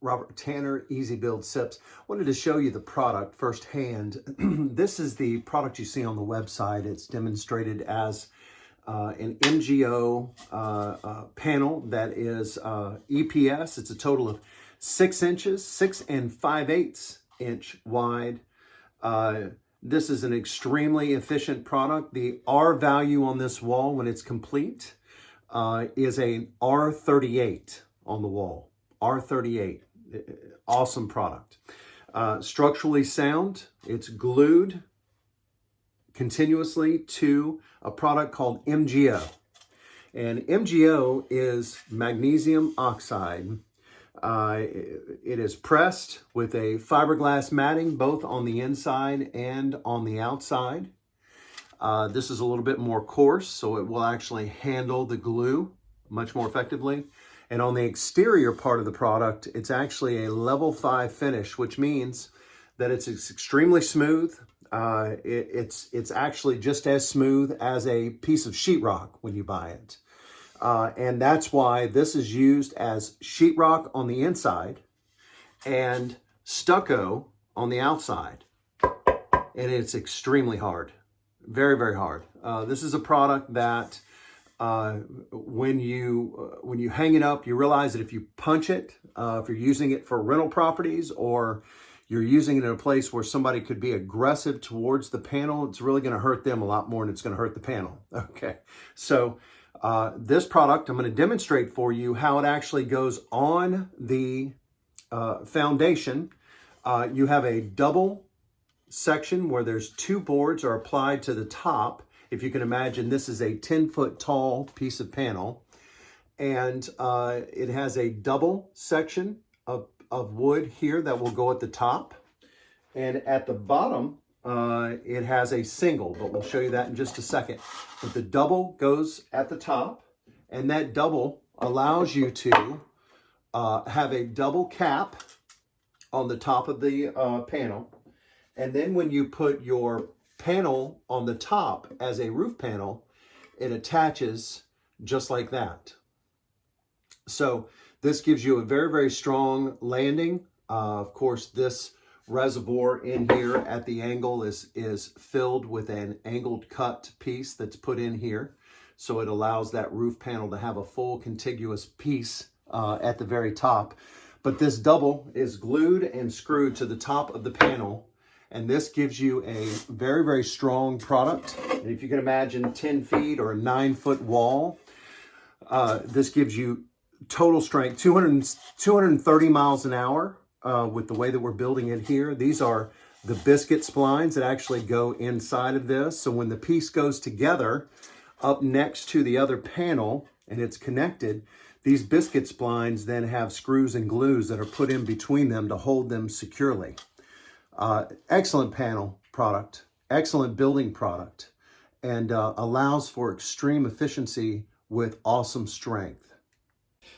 Robert Tanner, EZBuildSIPs. Wanted to show you the product firsthand. This is the product you see on the website. It's demonstrated as an MgO panel that is EPS. It's a total of 6 inches, 6 5/8 inch wide. This is an extremely efficient product. The R value on this wall when it's complete is a R38 on the wall. R38, awesome product. Structurally sound, it's glued continuously to a product called MgO. And MgO is magnesium oxide. It is pressed with a fiberglass matting, both on the inside and on the outside. This is a little bit more coarse, so it will actually handle the glue much more effectively. And on the exterior part of the product, it's actually a level 5 finish, which means that it's extremely smooth. It's actually just as smooth as a piece of sheetrock when you buy it. And that's why this is used as sheetrock on the inside and stucco on the outside. And it's extremely hard, very, very hard. This is a product that when you hang it up, you realize that if you punch it, if you're using it for rental properties or you're using it in a place where somebody could be aggressive towards the panel, it's really going to hurt them a lot more than it's going to hurt the panel. Okay, so this product, I'm going to demonstrate for you how it actually goes on the foundation. You have a double section where there's 2 boards are applied to the top. If you can imagine, this is a 10-foot tall piece of panel, and it has a double section of wood here that will go at the top, and at the bottom it has a single, but we'll show you that in just a second. But the double goes at the top, and that double allows you to have a double cap on the top of the panel, and then when you put your panel on the top as a roof panel, it attaches just like that. So this gives you a very, very strong landing. Of course, this reservoir in here at the angle is filled with an angled cut piece that's put in here. So it allows that roof panel to have a full contiguous piece at the very top. But this double is glued and screwed to the top of the panel. And this gives you a very, very strong product. And if you can imagine 10 feet or a 9-foot wall, this gives you total strength, 230 miles an hour with the way that we're building it here. These are the biscuit splines that actually go inside of this. So when the piece goes together up next to the other panel and it's connected, these biscuit splines then have screws and glues that are put in between them to hold them securely. Excellent panel product, excellent building product, and allows for extreme efficiency with awesome strength.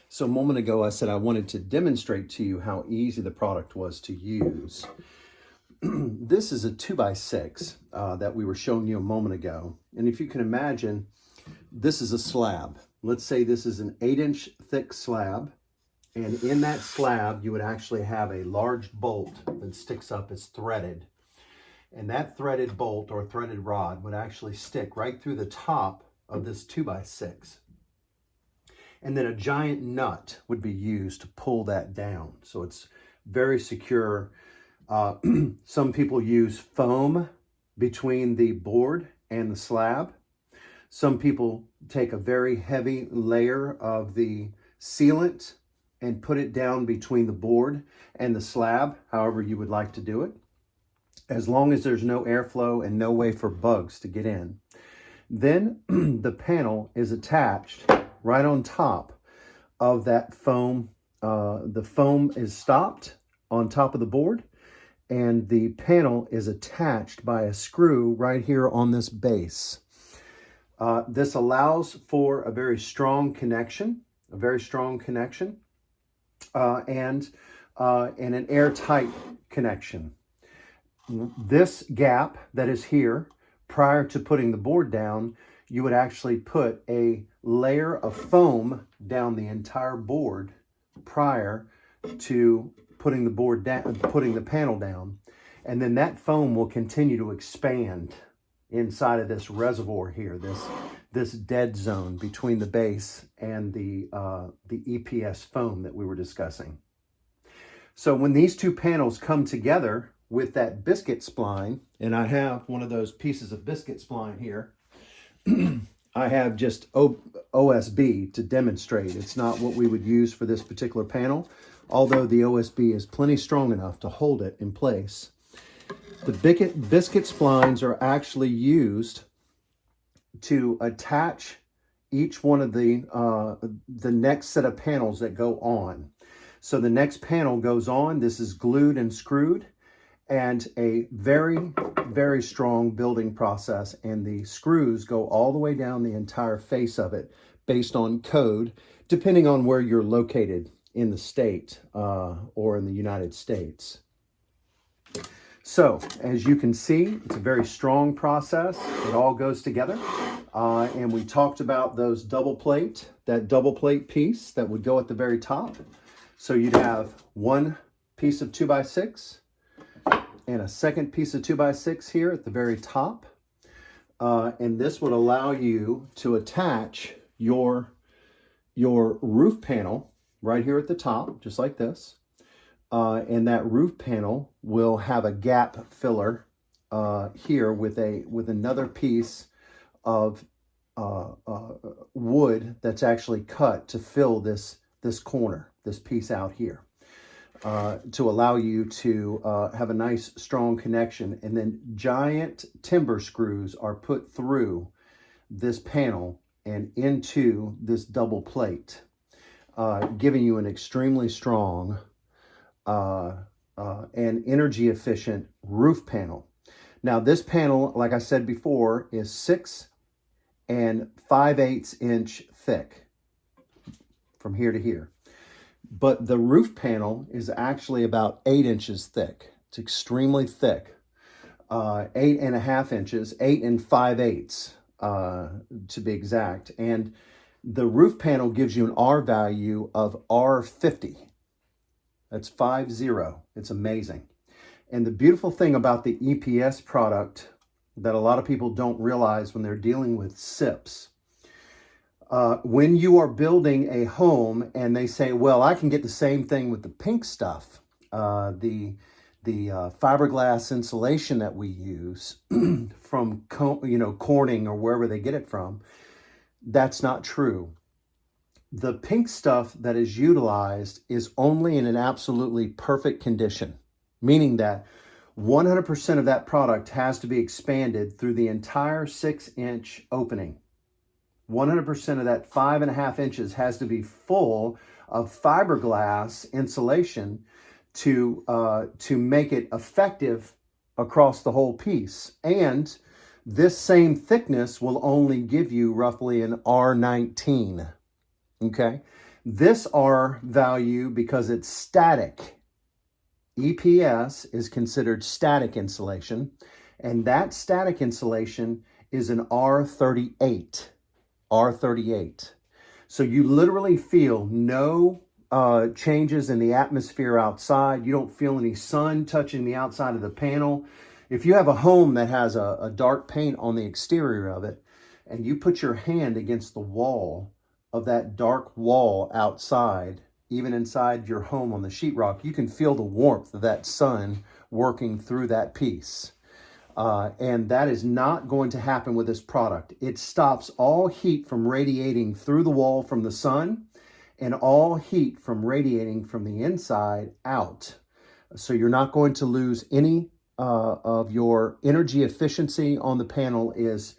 So a moment ago, I said I wanted to demonstrate to you how easy the product was to use. This is a 2x6 that we were showing you a moment ago. And if you can imagine, this is a slab. Let's say this is an 8-inch thick slab. And in that slab, you would actually have a large bolt that sticks up as threaded. And that threaded bolt or threaded rod would actually stick right through the top of this 2x6. And then a giant nut would be used to pull that down. So it's very secure. Some people use foam between the board and the slab. Some people take a very heavy layer of the sealant and put it down between the board and the slab, however you would like to do it, as long as there's no airflow and no way for bugs to get in. Then the panel is attached right on top of that foam. The foam is stopped on top of the board, and the panel is attached by a screw right here on this base. This allows for a very strong connection, and an airtight connection. This gap that is here, prior to putting the board down, you would actually put a layer of foam down the entire board prior to putting the board down, putting the panel down, and then that foam will continue to expand inside of this reservoir here, this dead zone between the base and the EPS foam that we were discussing. So when these two panels come together with that biscuit spline, and I have one of those pieces of biscuit spline here, I have just OSB to demonstrate. It's not what we would use for this particular panel, although the OSB is plenty strong enough to hold it in place. The biscuit splines are actually used to attach each one of the next set of panels that go on. So the next panel goes on, this is glued and screwed, and a very, very strong building process, and the screws go all the way down the entire face of it based on code, depending on where you're located in the state or in the United States. So as you can see, it's a very strong process. It all goes together. And we talked about those that double plate piece that would go at the very top. So you'd have one piece of 2x6 and a second piece of 2x6 here at the very top. And this would allow you to attach your roof panel right here at the top, just like this. And that roof panel will have a gap filler here with another piece of wood that's actually cut to fill this corner, this piece out here, to allow you to have a nice strong connection. And then giant timber screws are put through this panel and into this double plate, giving you an extremely strong and energy efficient roof panel. Now this panel, like I said before, is 6 5/8 inch thick from here to here. But the roof panel is actually about 8 inches thick. It's extremely thick. 8.5 inches, 8 5/8 to be exact. And the roof panel gives you an R value of R50. That's 50. It's amazing. And the beautiful thing about the EPS product that a lot of people don't realize when they're dealing with SIPs, when you are building a home and they say, well, I can get the same thing with the pink stuff, the fiberglass insulation that we use from Corning or wherever they get it from, that's not true. The pink stuff that is utilized is only in an absolutely perfect condition, meaning that 100% of that product has to be expanded through the entire 6-inch opening. 100% of that 5.5 inches has to be full of fiberglass insulation to make it effective across the whole piece. And this same thickness will only give you roughly an R19. Okay, this R value, because it's static, EPS is considered static insulation, and that static insulation is an R38. R38. So you literally feel no changes in the atmosphere outside. You don't feel any sun touching the outside of the panel. If you have a home that has a dark paint on the exterior of it, and you put your hand against the wall of that dark wall outside, even inside your home on the sheetrock, you can feel the warmth of that sun working through that piece. And that is not going to happen with this product. It stops all heat from radiating through the wall from the sun and all heat from radiating from the inside out. So you're not going to lose any of your energy efficiency on the panel is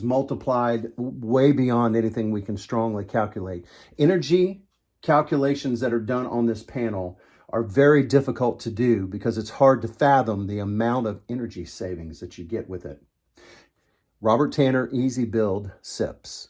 multiplied way beyond anything we can strongly calculate. Energy calculations that are done on this panel are very difficult to do because it's hard to fathom the amount of energy savings that you get with it. Robert Tanner, EZBuildSIPs.